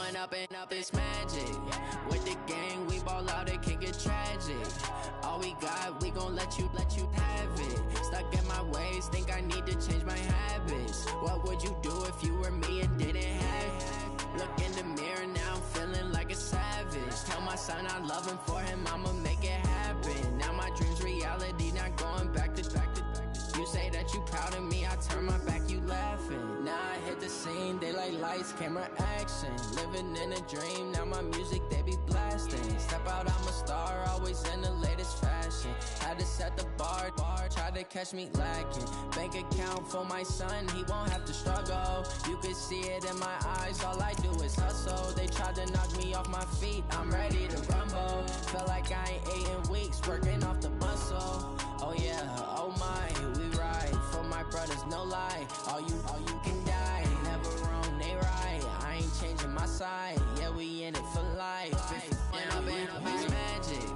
going up and up, it's magic. With the gang, we ball out, it can get tragic. All we got, we gon' let you have it. Stuck in my ways, think I need to change my habits. What would you do if you were me and didn't have it? Look in the mirror, now I'm feeling like a savage. Tell my son I love him, for him I'ma make it happen. Now my dream's reality, not going back to. You say that you proud of me, I turn my back, you laughing. Now I hit the scene, they like lights, camera, action. Living in a dream, now my music, they be blasting. Step out, I'm a star, always in the latest fashion. Had to set the bar, try to catch me lacking. Bank account for my son, he won't have to struggle. You can see it in my eyes, all I do is hustle. They tried to knock me off my feet, I'm ready to rumble. Felt like I ain't ate in weeks, working off the muscle. Oh yeah, oh my, we ride for my brothers, no lie. All you can die, never wrong, they right. I ain't changing my side, yeah, we in it for life. And up and up, it's magic.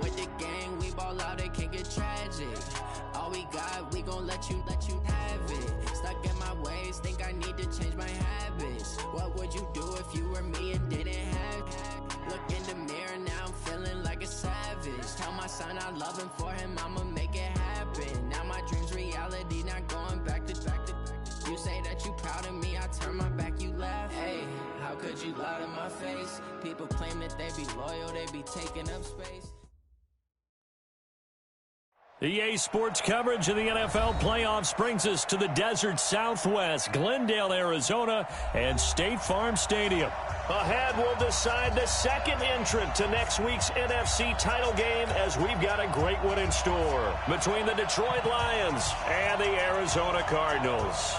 With the gang, we ball out, it can get tragic. All we got, we gon' let you have it. Stuck in my ways, think I need to change my habits. What would you do if you were me and didn't have it? Look in the mirror, now I'm feeling like a savage. Tell my son I love him, for him I'ma make it happen. Now my dream's reality, not going back to. You say that you proud of me, I turn my back, you laugh. Hey, how could you lie to my face? People claim that they be loyal, they be taking up space. EA Sports coverage of the NFL playoffs brings us to the desert Southwest, Glendale, Arizona, and State Farm Stadium. Ahead, we'll decide the second entrant to next week's NFC title game, as we've got a great one in store between the Detroit Lions and the Arizona Cardinals.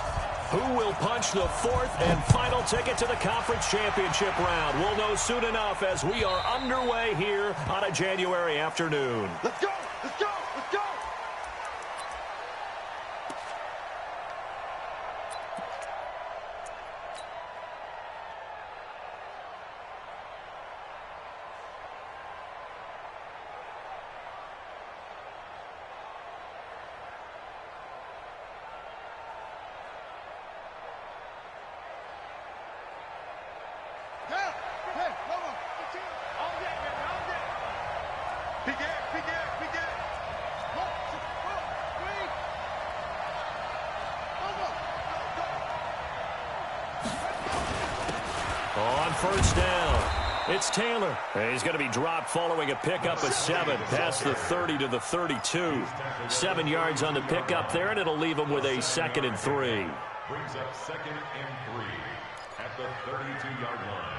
Who will punch the fourth and final ticket to the conference championship round? We'll know soon enough as we are underway here on a January afternoon. Let's go! Let's go! Let's go! On first down, it's Taylor. He's going to be dropped following a pickup of 7 past the 30 to the 32. 7 yards on the pickup there, and it'll leave him with a 2nd and 3. Brings up 2nd and 3 at the 32-yard line.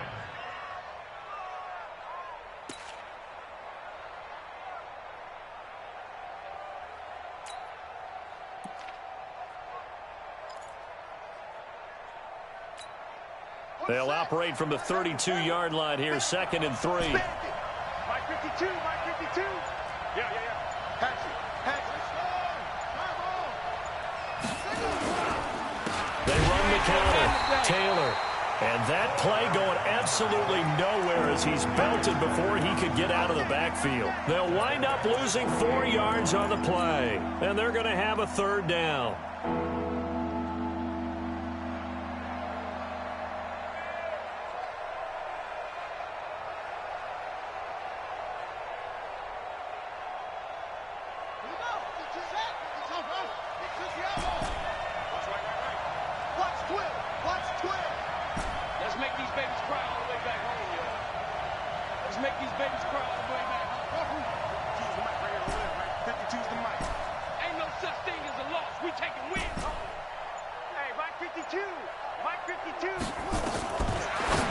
They'll operate from the 32-yard line here, 2nd and 3. Mike 52, Mike 52. Yeah. Hatch it. They run the counter. Taylor. And that play going absolutely nowhere as he's belted before he could get out of the backfield. They'll wind up losing 4 yards on the play, and they're going to have a 3rd down.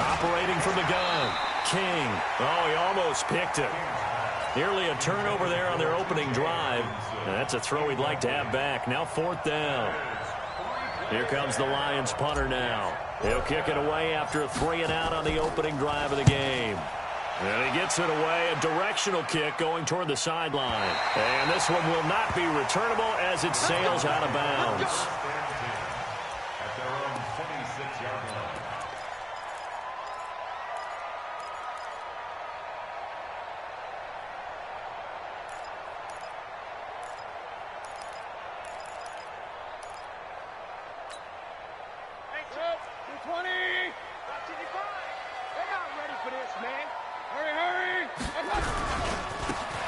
Operating from the gun, King. Oh, he almost picked it. Nearly a turnover there on their opening drive. And that's a throw he'd like to have back. Now 4th down. Here comes the Lions punter now. He'll kick it away after a 3-and-out on the opening drive of the game. And he gets it away, a directional kick going toward the sideline. And this one will not be returnable as it sails out of bounds. At their own 26-yard line.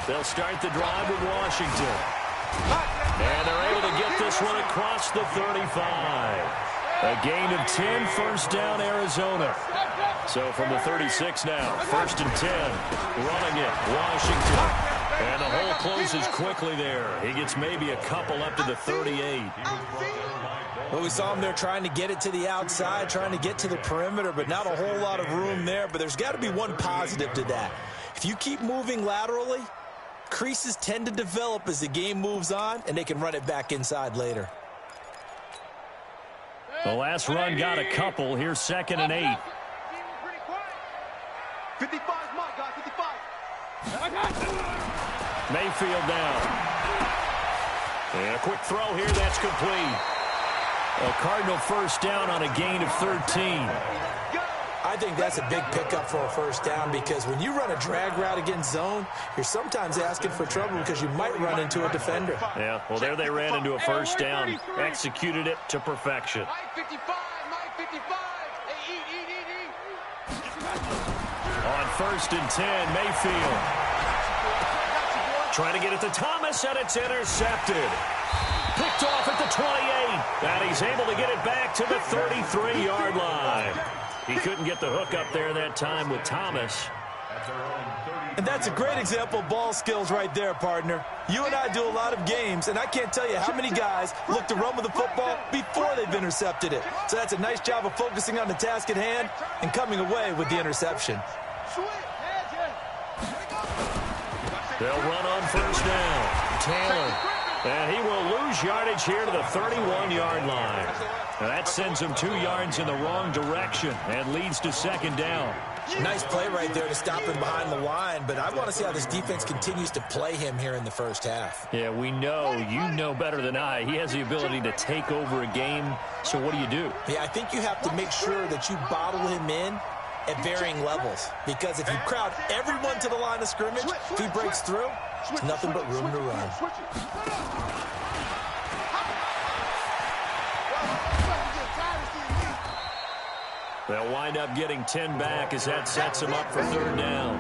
They'll start the drive with Washington. And they're able to get this one across the 35. A gain of 10, first down, Arizona. So from the 36 now, 1st and 10, running it, Washington. And the hole closes quickly there. He gets maybe a couple up to the 38. Well, we saw him there trying to get it to the outside, trying to get to the perimeter, but not a whole lot of room there. But there's got to be one positive to that. If you keep moving laterally, creases tend to develop as the game moves on, and they can run it back inside later. The last run got a couple. Here's 2nd and 8. 55 is my guy, 55. Mayfield now. And a quick throw here, that's complete. A Cardinal first down on a gain of 13. I think that's a big pickup for a first down because when you run a drag route against zone, you're sometimes asking for trouble because you might run into a defender. Yeah, well, there they ran into a first down. Executed it to perfection. On 1st and 10, Mayfield. Trying to get it to Thomas, and it's intercepted. Picked off at the 28, and he's able to get it back to the 33-yard line. He couldn't get the hook up there that time with Thomas. And that's a great example of ball skills right there, partner. You and I do a lot of games, and I can't tell you how many guys look to run with the football before they've intercepted it. So that's a nice job of focusing on the task at hand and coming away with the interception. They'll run on first down. Taylor. And he will lose yardage here to the 31-yard line. Now that sends him 2 yards in the wrong direction and leads to 2nd down. Nice play right there to stop him behind the line, but I want to see how this defense continues to play him here in the first half. Yeah, we know, you know better than I, he has the ability to take over a game, so what do? Yeah, I think you have to make sure that you bottle him in at varying levels, because if you crowd everyone to the line of scrimmage, if he breaks through, it's nothing but room to run. They'll wind up getting 10 back as that sets them up for 3rd down.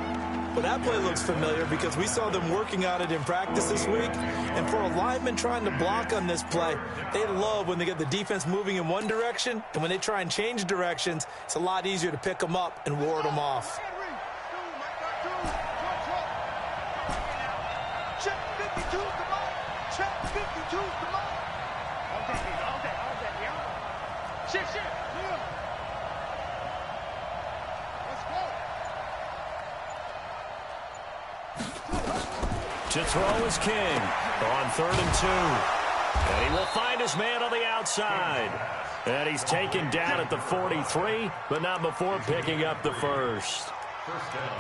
Well, that play looks familiar because we saw them working on it in practice this week. And for a lineman trying to block on this play, they love when they get the defense moving in one direction. And when they try and change directions, it's a lot easier to pick them up and ward them off. Check 52's the mic. Check 52's the mic. All day, yeah. Shift. To throw is King on 3rd and 2. And he will find his man on the outside. And he's taken down at the 43, but not before picking up the first.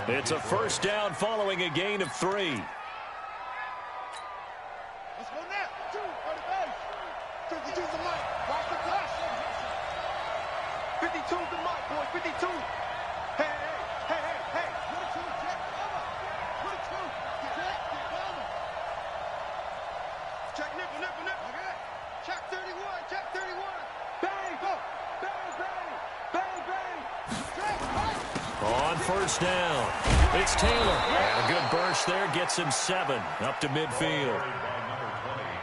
It's a first down following a gain of 3. Let's go now. 2 for the base. 52's the mic. Watch the flash. 52's the mic, boy. 52. Hey. Check nipple. Okay. Check 31. Bang. On first down, it's Taylor. And a good burst there gets him 7 up to midfield.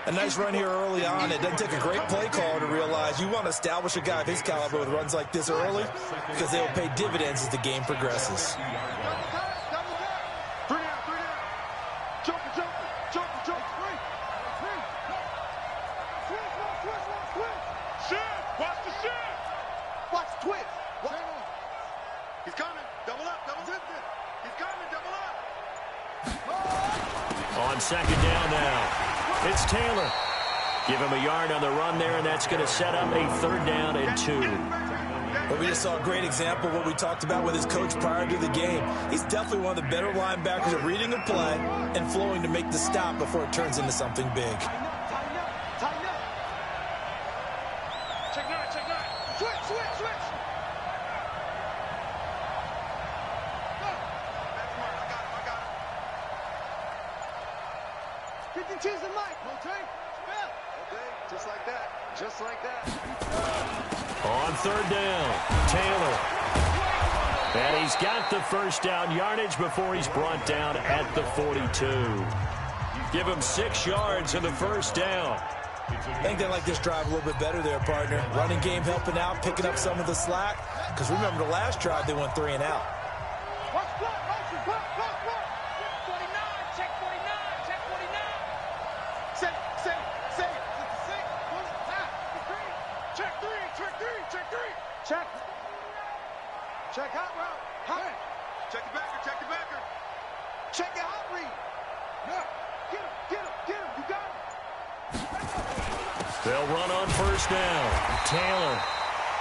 A nice run here early on. It doesn't take a great play caller to realize you want to establish a guy of his caliber with runs like this early because they will pay dividends as the game progresses. Watch the twist. He's coming. Double up. He's coming. Double up. On 2nd down now, it's Taylor. Give him a yard on the run there, and that's going to set up a 3rd down and 2. Well, we just saw a great example of what we talked about with his coach prior to the game. He's definitely one of the better linebackers at reading a play and flowing to make the stop before it turns into something big. Tighten up. Check 9. Switch. I got him. 52's the mic, okay? Okay, just like that. On 3rd down, Taylor. And he's got the first down yardage before he's brought down at the 42. Give him 6 yards in the first down. I think they like this drive a little bit better there, partner. Running game helping out, picking up some of the slack. Because remember, the last drive, they went 3 and out. Watch block, motion, block. 49, check 49, check 49. Say. Check hot route. Hot. Check the backer. Check your hot read. Yeah. Get him. You got him. They'll run on first down. Taylor.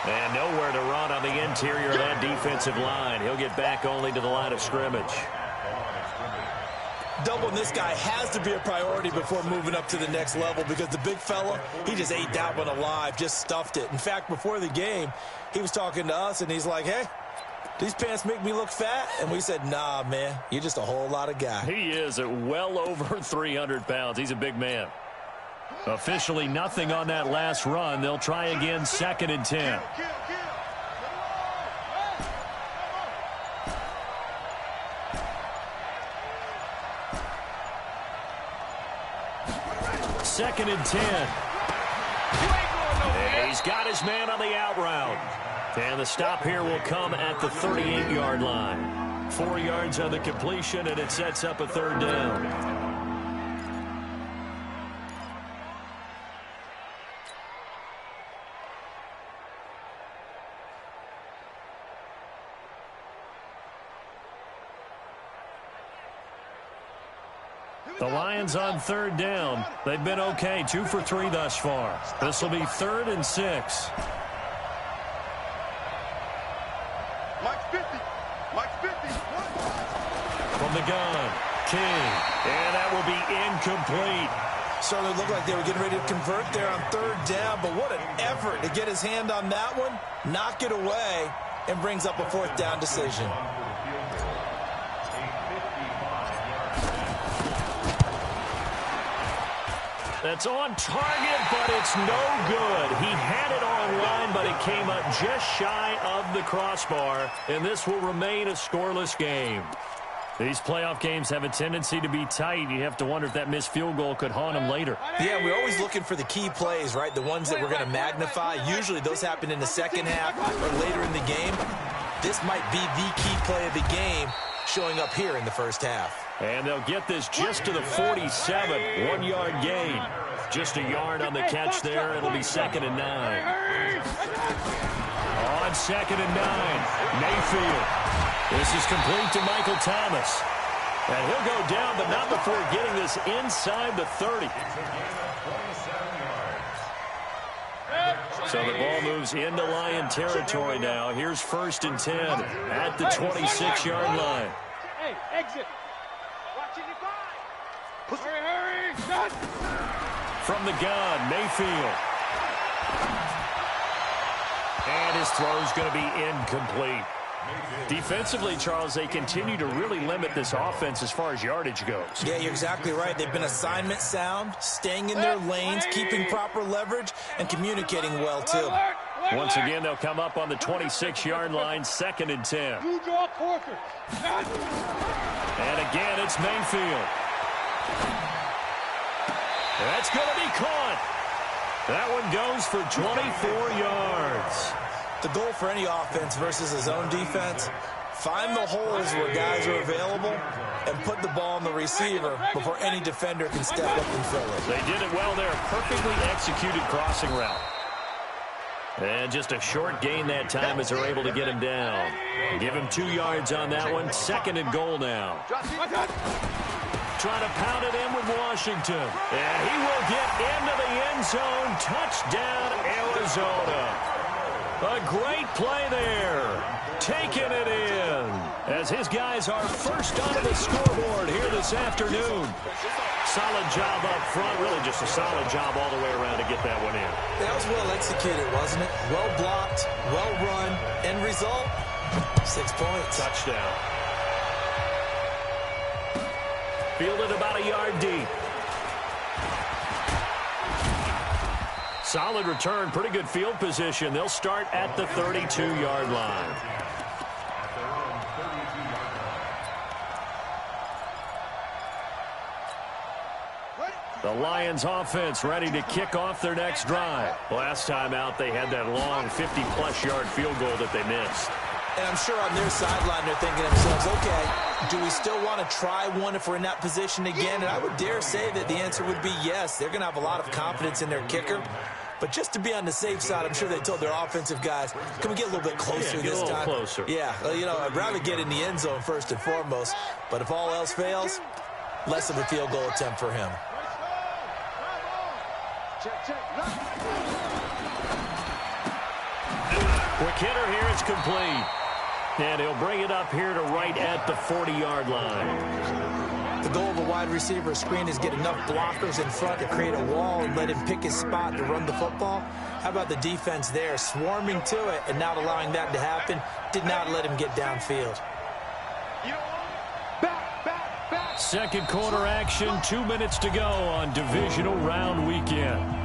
And nowhere to run on the interior of that defensive line. He'll get back only to the line of scrimmage. Doubling this guy has to be a priority before moving up to the next level because the big fella, he just ate that one alive, just stuffed it. In fact, before the game, he was talking to us, and he's like, hey, these pants make me look fat? And we said, nah, man, you're just a whole lot of guy. He is at well over 300 pounds. He's a big man. Officially nothing on that last run. They'll try again, 2nd and 10. Second and 10. And he's got his man on the out route. And the stop here will come at the 38-yard line. 4 yards on the completion, and it sets up a 3rd down. The Lions on 3rd down. They've been okay, 2 for 3 thus far. This will be 3rd and 6. Mike's 50. From the gun, King. And that will be incomplete. Certainly looked like they were getting ready to convert there on 3rd down, but what an effort to get his hand on that one, knock it away, and brings up a 4th down decision. That's on target, but it's no good. He had it online, but it came up just shy of the crossbar, and this will remain a scoreless game. These playoff games have a tendency to be tight. You have to wonder if that missed field goal could haunt them later. Yeah, we're always looking for the key plays, right? The ones that we're going to magnify. Usually those happen in the second half or later in the game. This might be the key play of the game showing up here in the first half. And they'll get this just to the 47, 1-yard gain. Just a yard on the catch there. It'll be 2nd and 9. On 2nd and 9, Mayfield. This is complete to Michael Thomas. And he'll go down, but not before getting this inside the 30. So the ball moves into Lion territory now. Here's 1st and 10 at the 26-yard line. Hey, exit. Watching you find. Hurry. Shot. From the gun, Mayfield. And his throw's going to be incomplete. Defensively, Charles, they continue to really limit this offense as far as yardage goes. Yeah, you're exactly right. They've been assignment sound, staying in their lanes, keeping proper leverage, and communicating well, too. Once again, they'll come up on the 26-yard line, 2nd and 10. You draw quarter. And again, it's Mayfield. That's going to be caught. That one goes for 24 yards. The goal for any offense versus his own defense, find the holes where guys are available and put the ball on the receiver before any defender can step up and fill it. They did it well there. Perfectly executed crossing route. And just a short gain that time as they're able to get him down. Give him 2 yards on that one. 2nd and goal now. Trying to pound it in with Washington. And he will get into the end zone. Touchdown, Arizona. A great play there. Taking it in. As his guys are first onto the scoreboard here this afternoon. Solid job up front. Really just a solid job all the way around to get that one in. That was well executed, wasn't it? Well blocked, well run. End result, 6 points. Touchdown. Fielded about a yard deep. Solid return, pretty good field position. They'll start at the 32-yard line. The Lions offense ready to kick off their next drive. Last time out, they had that long 50-plus yard field goal that they missed. And I'm sure on their sideline they're thinking to themselves, okay, do we still want to try one if we're in that position again? And I would dare say that the answer would be yes. They're going to have a lot of confidence in their kicker. But just to be on the safe side, I'm sure they told their offensive guys, can we get a little bit closer this time? Closer. Yeah, you know, I'd rather get in the end zone first and foremost. But if all else fails, less of a field goal attempt for him. Quick hitter here, it's complete. And he'll bring it up here to right at the 40-yard line. The goal of a wide receiver screen is get enough blockers in front to create a wall and let him pick his spot to run the football. How about the defense there, swarming to it and not allowing that to happen? Did not let him get downfield. Second quarter action, 2 minutes to go on divisional round weekend.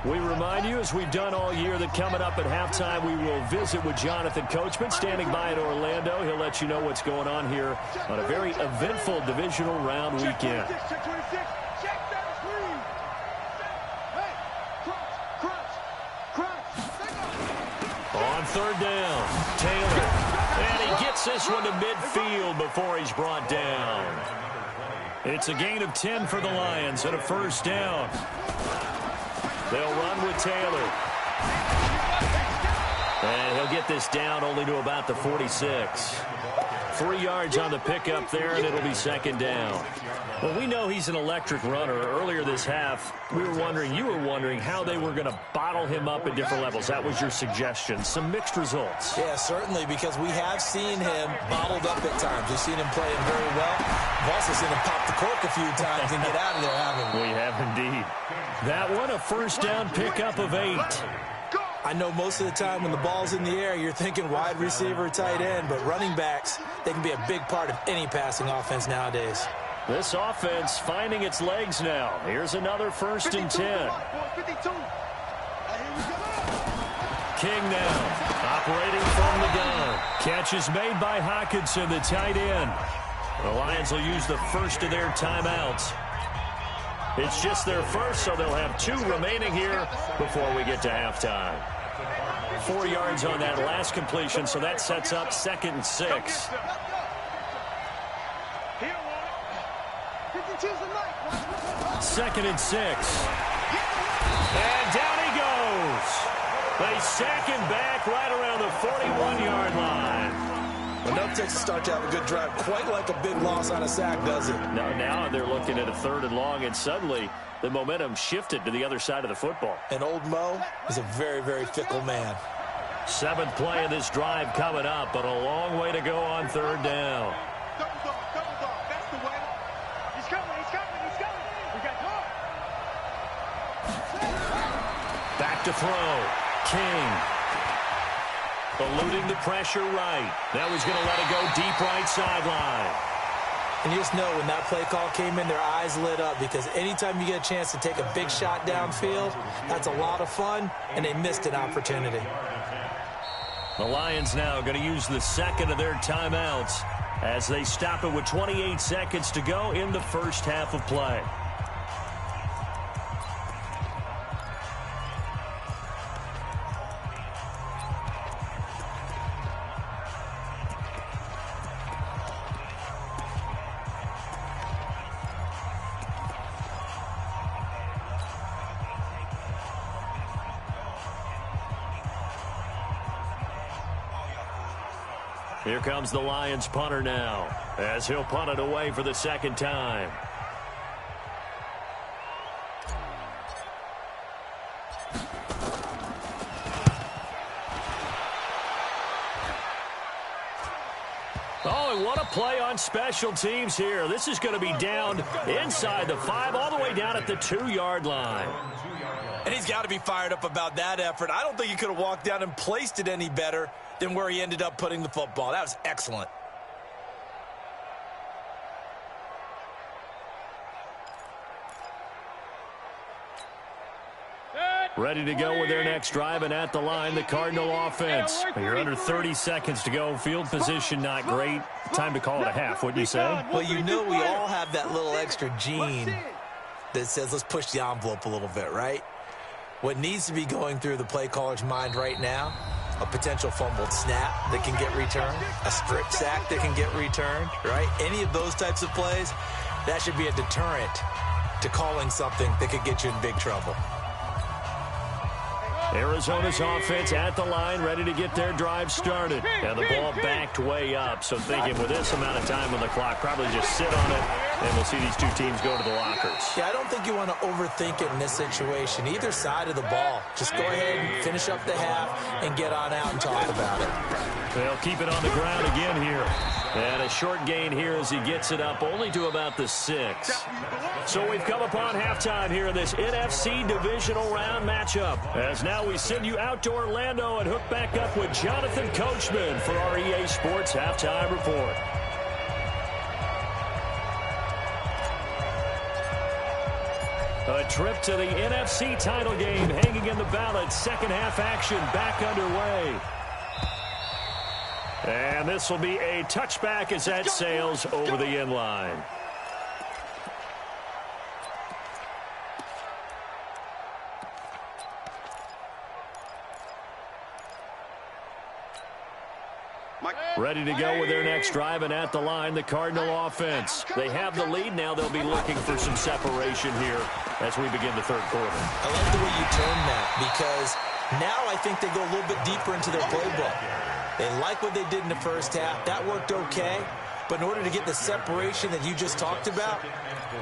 We remind you, as we've done all year, that coming up at halftime, we will visit with Jonathan Coachman, standing by in Orlando. He'll let you know what's going on here on a very eventful divisional round weekend. On third down, Taylor. And he gets this one to midfield before he's brought down. It's a gain of 10 for the Lions and a first down. They'll run with Taylor. And he'll get this down only to about the 46. 3 yards on the pickup there, and it'll be second down. Well, we know he's an electric runner. Earlier this half, you were wondering how they were going to bottle him up at different levels. That was your suggestion. Some mixed results. Yeah, certainly, because we have seen him bottled up at times. We've seen him playing very well. We've also seen him pop the cork a few times and get out of there, haven't we? We have indeed. That one, a first down pickup of 8. I know most of the time when the ball's in the air, you're thinking wide receiver, tight end, but running backs, they can be a big part of any passing offense nowadays. This offense finding its legs now. Here's another first and 10. King now, operating from the gun. Catch is made by Hockenson, the tight end. The Lions will use the first of their timeouts. It's just their first, so they'll have 2 remaining here before we get to halftime. 4 yards on that last completion, so that sets up 2nd and 6. Second and 6. And down he goes. They sack him back right around the 41-yard line. Enough takes to start to have a good drive. Quite like a big loss on a sack, does it? Now they're looking at a 3rd and long, and suddenly the momentum shifted to the other side of the football. And old Mo is a very, very fickle man. 7th play of this drive coming up, but a long way to go on 3rd down. That's the way. He's coming. We got caught. Back to throw. King. Eluding the pressure right. That was going to let it go deep right sideline. And you just know when that play call came in, their eyes lit up, because anytime you get a chance to take a big shot downfield, that's a lot of fun, and they missed an opportunity. The Lions now going to use the second of their timeouts as they stop it with 28 seconds to go in the first half of play. Here comes the Lions punter now, as he'll punt it away for the second time. Oh, and what a play on special teams here. This is going to be down inside the 5, all the way down at the 2-yard line. And he's got to be fired up about that effort. I don't think he could have walked down and placed it any better than where he ended up putting the football. That was excellent. Good. Ready to go with their next drive, and at the line, the Cardinal offense. You're under 30 seconds to go. Field position not great. Time to call it a half, wouldn't you say? Well, you know we all have that little extra gene that says let's push the envelope a little bit, right? What needs to be going through the play caller's mind right now, a potential fumbled snap that can get returned, a strip sack that can get returned, right? Any of those types of plays, that should be a deterrent to calling something that could get you in big trouble. Arizona's offense at the line, ready to get their drive started. And the ball backed way up, so thinking with this amount of time on the clock, probably just sit on it, and we'll see these two teams go to the lockers. Yeah, I don't think you want to overthink it in this situation. Either side of the ball. Just go ahead and finish up the half and get on out and talk about it. They'll keep it on the ground again here. And a short gain here as he gets it up only to about the 6. So we've come upon halftime here in this NFC divisional round matchup. As now we send you out to Orlando and hook back up with Jonathan Coachman for our EA Sports Halftime Report. A trip to the NFC title game hanging in the balance. Second half action back underway. And this will be a touchback as that sails over the end line. Ready to go with their next drive, and at the line, the Cardinal offense. They have the lead. Now they'll be looking for some separation here as we begin the third quarter. I like the way you term that, because now I think they go a little bit deeper into their playbook. They like what they did in the first half. That worked okay. But in order to get the separation that you just talked about,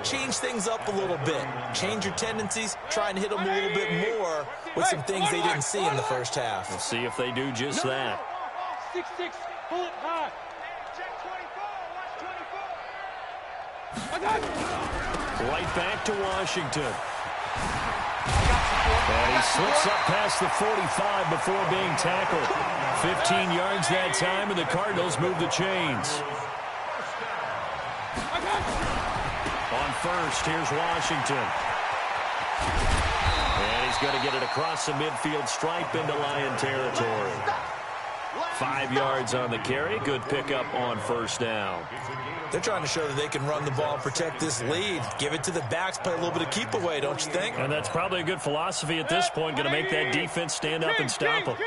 change things up a little bit. Change your tendencies. Try and hit them a little bit more with some things they didn't see in the first half. We'll see if they do just that. 6-6, pull it high. Check 24, watch 24. Right back to Washington. And he slips up past the 45 before being tackled. 15 yards that time, and the Cardinals move the chains. On first, here's Washington. And he's going to get it across the midfield stripe into Lion territory. 5 yards on the carry. Good pickup on first down. They're trying to show that they can run the ball and protect this lead. Give it to the backs, play a little bit of keep away, don't you think? And that's probably a good philosophy at this point. Going to make that defense stand up and stop them.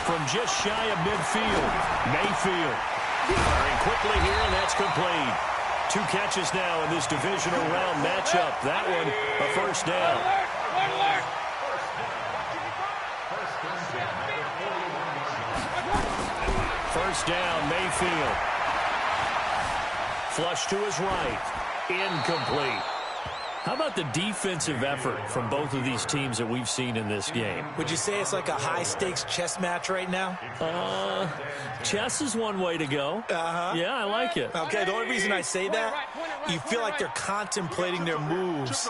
From just shy of midfield, Mayfield firing quickly here, and that's complete. 2 catches now in this divisional round matchup. That one, a first down. First down, Mayfield. Flush to his right. Incomplete. How about the defensive effort from both of these teams that we've seen in this game? Would you say it's like a high-stakes chess match right now? Chess is one way to go. Yeah, I like it. Okay, the only reason I say that, you feel like they're contemplating their moves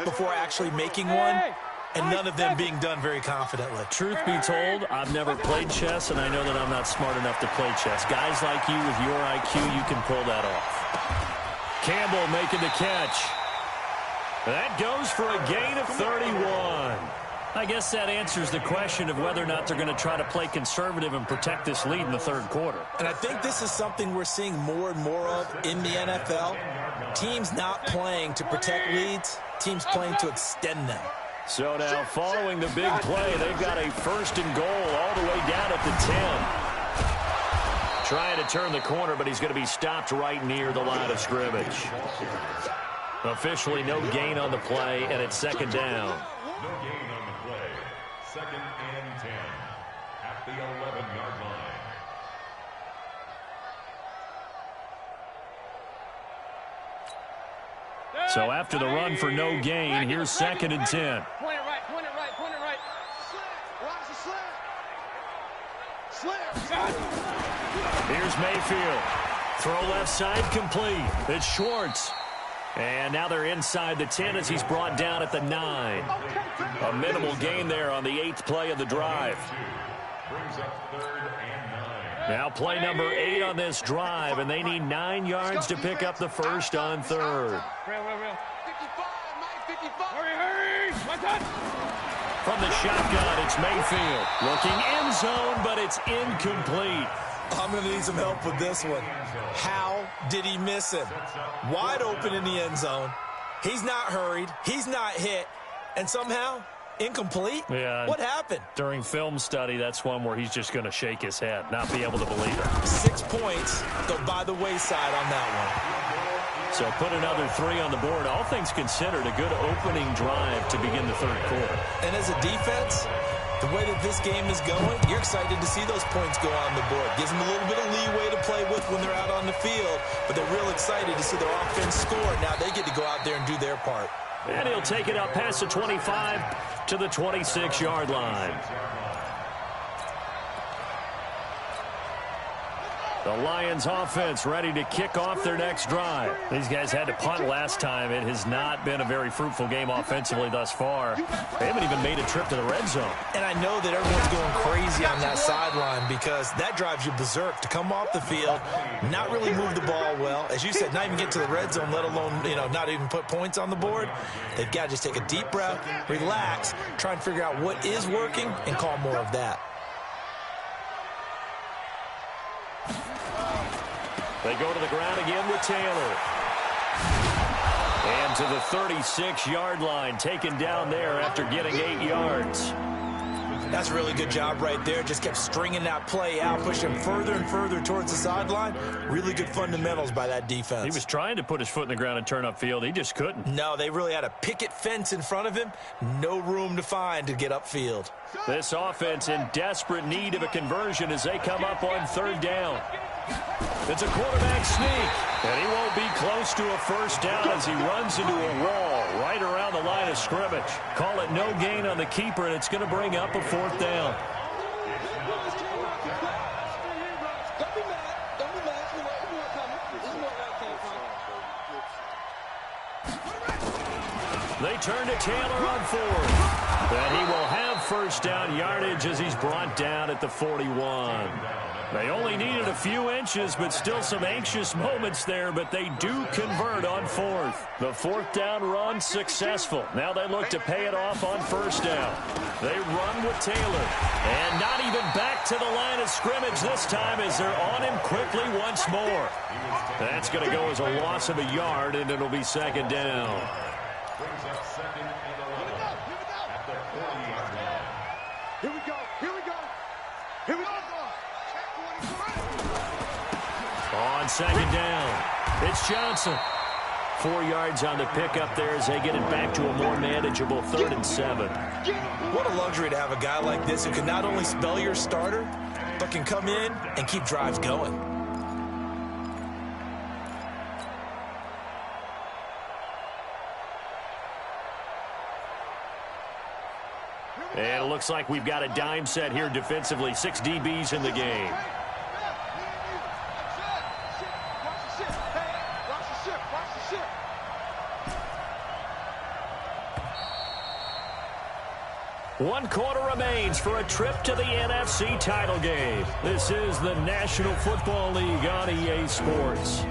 before actually making one, and none of them being done very confidently. Truth be told, I've never played chess, and I know that I'm not smart enough to play chess. Guys like you with your IQ, you can pull that off. Campbell making the catch. That goes for a gain of 31. I guess that answers the question of whether or not they're going to try to play conservative and protect this lead in the third quarter. And I think this is something we're seeing more and more of in the NFL. Teams not playing to protect leads, teams playing to extend them. So now following the big play, they've got a first and goal all the way down at the 10. Trying to turn the corner, but he's going to be stopped right near the line of scrimmage. Officially no gain on the play, and it's second down. No gain on the play. Second and 10 at the 11-yard line. So after the run for no gain, here's second and 10. Point it right, point it right, point it right. Slam. Here's Mayfield. Throw left side complete. It's Schwartz. And now they're inside the 10 as he's brought down at the 9. A minimal gain there on the 8th play of the drive. Brings up third and 9. Now play number 8 on this drive, and they need 9 yards to pick up the first on third. From the shotgun, it's Mayfield. Looking end zone, but it's incomplete. I'm going to need some help with this one. How did he miss him? Wide open in the end zone. He's not hurried. He's not hit. And somehow, incomplete? Yeah. What happened? During film study, that's one where he's just going to shake his head, not be able to believe it. 6 points go by the wayside on that one. So put another 3 on the board. All things considered, a good opening drive to begin the third quarter. And as a defense, the way that this game is going, you're excited to see those points go on the board. Gives them a little bit of leeway to play with when they're out on the field, but they're real excited to see their offense score. Now they get to go out there and do their part. And he'll take it up past the 25 to the 26-yard line. The Lions offense ready to kick off their next drive. These guys had to punt last time. It has not been a very fruitful game offensively thus far. They haven't even made a trip to the red zone. And I know that everyone's going crazy on that sideline because that drives you berserk to come off the field, not really move the ball well. As you said, not even get to the red zone, let alone, not even put points on the board. They've got to just take a deep breath, relax, try and figure out what is working and call more of that. They go to the ground again with Taylor. And to the 36-yard line, taken down there after getting 8 yards. That's a really good job right there. Just kept stringing that play out, pushing further and further towards the sideline. Really good fundamentals by that defense. He was trying to put his foot in the ground and turn upfield. He just couldn't. No, they really had a picket fence in front of him. No room to find to get upfield. This offense in desperate need of a conversion as they come up on third down. It's a quarterback sneak, and he won't be close to a first down as he runs into a wall right around the line of scrimmage. Call it no gain on the keeper, and it's going to bring up a fourth down. They turn to Taylor on fourth. And he will have first down yardage as he's brought down at the 41. They only needed a few inches, but still some anxious moments there, but they do convert on fourth. The fourth down run successful. Now they look to pay it off on first down. They run with Taylor, and not even back to the line of scrimmage this time as they're on him quickly once more. That's going to go as a loss of a yard, and it'll be second down. Brings up second and 11 at the 40-yard line. Here we go. Here we go. Here we go. On second down, it's Johnson. 4 yards on the pickup there as they get it back to a more manageable 3rd and 7. What a luxury to have a guy like this who can not only spell your starter, but can come in and keep drives going. And it looks like we've got a dime set here defensively. 6 DBs in the game. One quarter remains for a trip to the NFC title game. This is the National Football League on EA Sports.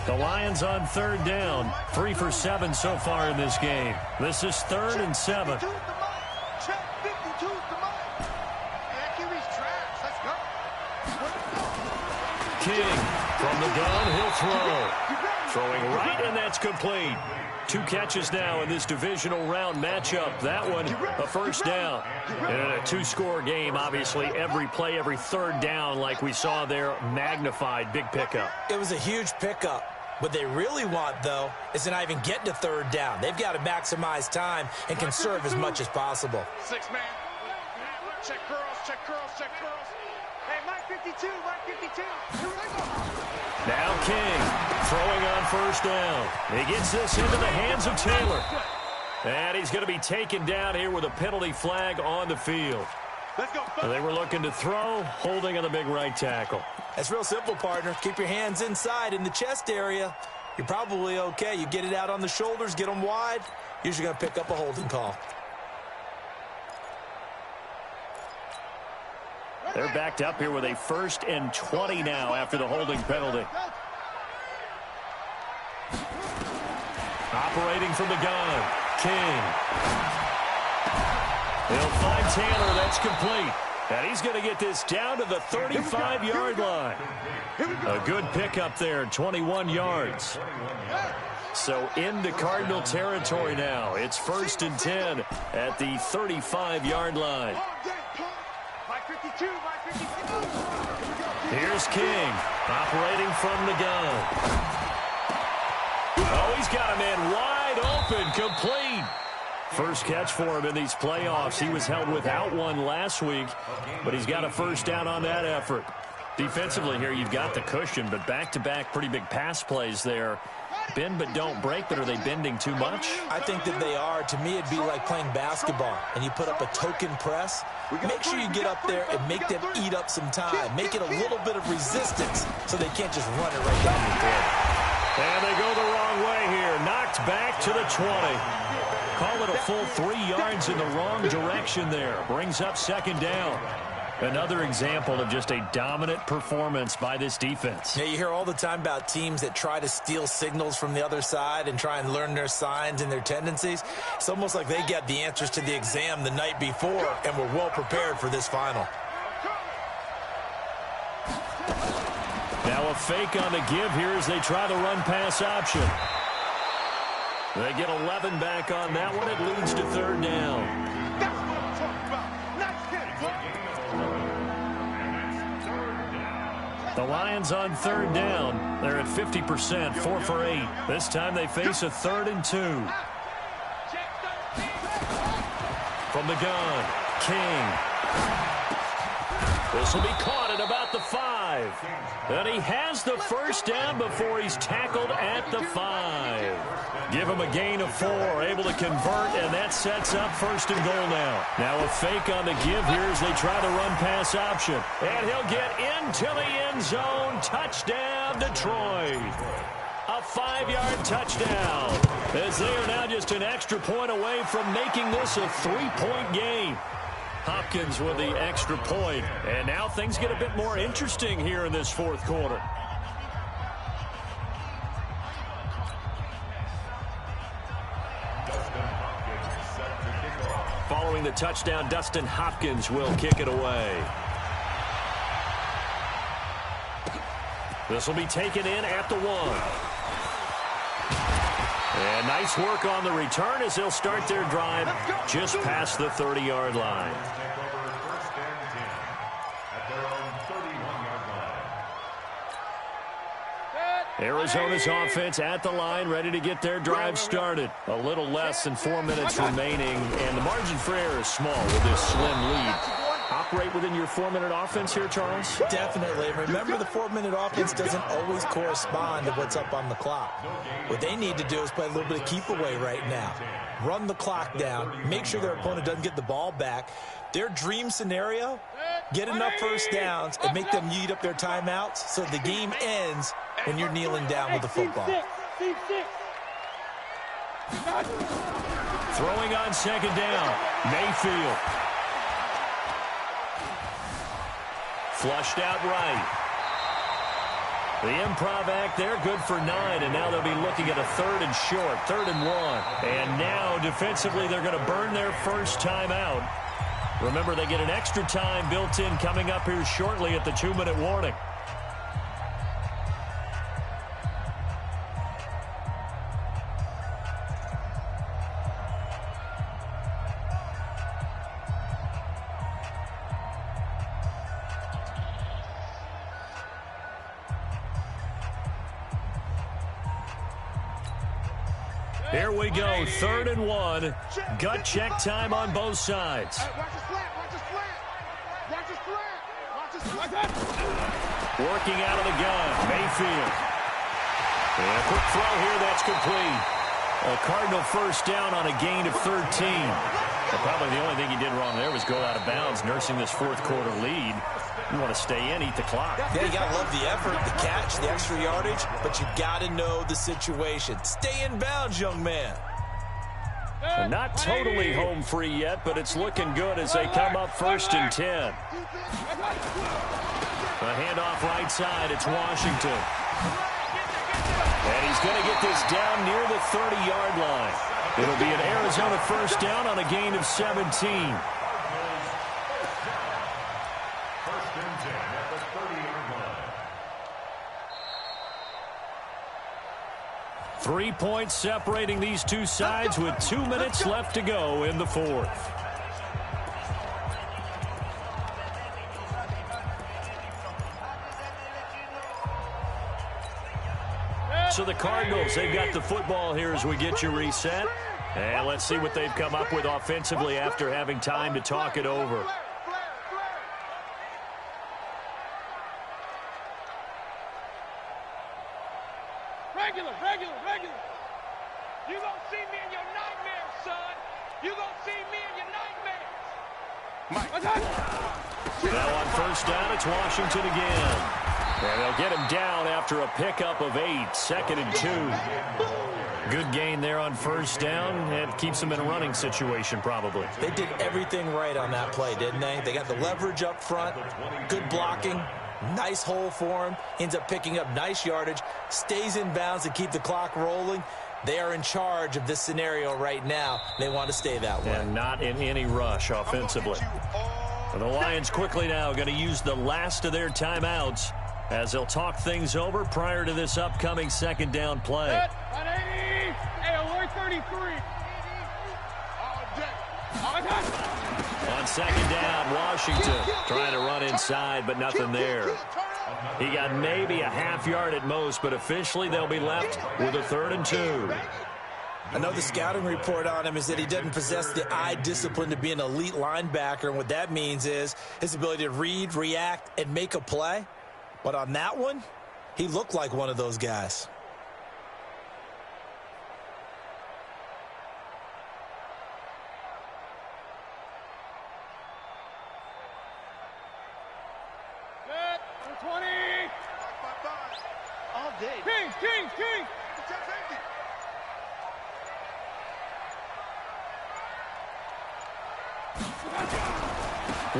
The Lions on third down. 3 for 7 so far in this game. This is 3rd and 7. King from the gun, he'll throw. Throwing right, and that's complete. 2 catches now in this divisional round matchup. That one, a first down. And in a 2-score game, obviously, every play, every third down, like we saw there, magnified. Big pickup. It was a huge pickup. What they really want, though, is to not even get to third down. They've got to maximize time and conserve as much as possible. 6-man. Check curls, check curls, check curls. Hey, Mike 52, Mike 52. Here we go. Now King throwing on first down. He gets this into the hands of Taylor. And he's going to be taken down here with a penalty flag on the field. Let's go. They were looking to throw, holding on the big right tackle. That's real simple, partner. Keep your hands inside in the chest area. You're probably okay. You get it out on the shoulders, get them wide. Usually going to pick up a holding call. They're backed up here with a 1st and 20 now after the holding penalty. Operating from the gun, King. He'll find Taylor. That's complete. And he's going to get this down to the 35-yard line. A good pickup there, 21 yards. So into Cardinal territory now. It's 1st and 10 at the 35-yard line. Here's King, operating from the gun. Oh, he's got a man wide open, complete. First catch for him in these playoffs. He was held without one last week, but he's got a 1st down on that effort. Defensively here, you've got the cushion, but back-to-back pretty big pass plays there. Bend but don't break, but are they bending too much? I think that they are. To me, it'd be like playing basketball, and you put up a token press. Make sure you get up there and make them eat up some time. Make it a little bit of resistance so they can't just run it right down your throat. And they go the wrong way here. Knocked back to the 20. Call it a full 3 yards in the wrong direction there. Brings up 2nd down. Another example of just a dominant performance by this defense. Yeah, you hear all the time about teams that try to steal signals from the other side and try and learn their signs and their tendencies. It's almost like they got the answers to the exam the night before and were well prepared for this final. Now a fake on the give here as they try the run-pass option. They get 11 back on that one. It leads to 3rd down. The Lions on 3rd down. They're at 50%, 4 for 8. This time they face a 3rd and 2. From the gun, King. This will be caught at about the 5. And he has the 1st down before he's tackled at the 5. Give him a gain of 4, able to convert, and that sets up 1st and goal now. Now a fake on the give here as they try the run-pass option. And he'll get into the end zone. Touchdown, Detroit. A 5-yard touchdown. As they are now just an extra point away from making this a 3-point game. Hopkins with the extra point. And now things get a bit more interesting here in this 4th quarter. Following the touchdown, Dustin Hopkins will kick it away. This will be taken in at the 1. And nice work on the return as they'll start their drive just past the 30-yard line. Arizona's offense at the line, ready to get their drive started. A little less than 4 minutes remaining, and the margin for error is small with this slim lead. Operate within your 4-minute offense here, Charles? Definitely. Remember, the 4-minute offense doesn't always correspond to what's up on the clock. What they need to do is play a little bit of keep away right now. Run the clock down. Make sure their opponent doesn't get the ball back. Their dream scenario, get enough 1st downs and make them eat up their timeouts so the game ends when you're kneeling down with the football. Throwing on 2nd down, Mayfield. Flushed out right. The improv act there, good for 9, and now they'll be looking at a 3rd and short, 3rd and 1. And now defensively they're going to burn their 1st time out. Remember, they get an extra time built in coming up here shortly at the 2-minute warning. Here we go, 3rd and 1. Gut check time on both sides. Working out of the gun, Mayfield. And a quick throw here, that's complete. A Cardinal 1st down on a gain of 13. Well, probably the only thing he did wrong there was go out of bounds, nursing this fourth-quarter lead. You want to stay in, eat the clock. Yeah, you got to love the effort, the catch, the extra yardage, but you got to know the situation. Stay in bounds, young man. And not totally home free yet, but it's looking good as they come up 1st and 10. A handoff right side. It's Washington. And he's going to get this down near the 30-yard line. It'll be an Arizona first down on a gain of 17. 1st and 10 at the 30-yard line. 3 points separating these two sides with 2 minutes left to go in the fourth. So the Cardinals, they've got the football here as we get you reset. And let's see what they've come up with offensively after having time to talk it over. Regular. You gonna see me in your nightmares, son. You gonna see me in your nightmares. Now on first down, it's Washington again. And they'll get him down after a pickup of 8, 2nd and 2. Good gain there on first down. It keeps them in a running situation probably. They did everything right on that play, didn't they? They got the leverage up front, good blocking, nice hole for him, ends up picking up nice yardage, stays in bounds to keep the clock rolling. They are in charge of this scenario right now. They want to stay that way. And not in any rush offensively. The Lions quickly now going to use the last of their timeouts as they'll talk things over prior to this upcoming 2nd down play. Hey, alert 33. On 2nd down, Washington trying to run inside, but nothing there. He got maybe a half yard at most, but officially they'll be left with a 3rd and 2. Another scouting report on him is that he doesn't possess the eye discipline to be an elite linebacker, and what that means is his ability to read, react, and make a play. But on that one, he looked like one of those guys. Set, 20. All day. King.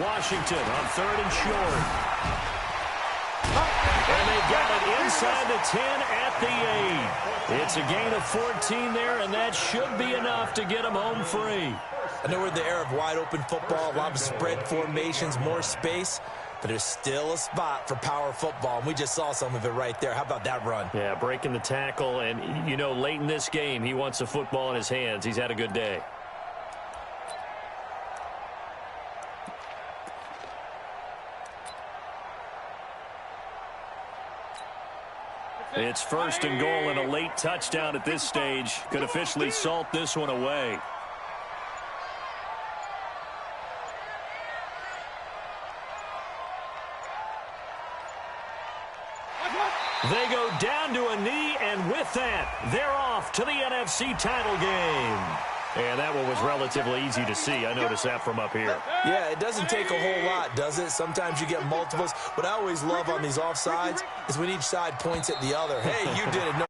Washington on 3rd and short. And they've got it inside the 10 at the 8. It's a gain of 14 there, and that should be enough to get them home free. I know we're in the era of wide-open football, a lot of spread formations, more space, but there's still a spot for power football, and we just saw some of it right there. How about that run? Yeah, breaking the tackle, and, you know, late in this game, he wants the football in his hands. He's had a good day. It's 1st and goal and a late touchdown at this stage. Could officially salt this one away. They go down to a knee, and with that, they're off to the NFC title game. And that one was relatively easy to see. I noticed that from up here. Yeah, it doesn't take a whole lot, does it? Sometimes you get multiples. What I always love on these offsides is when each side points at the other. Hey, you did it. No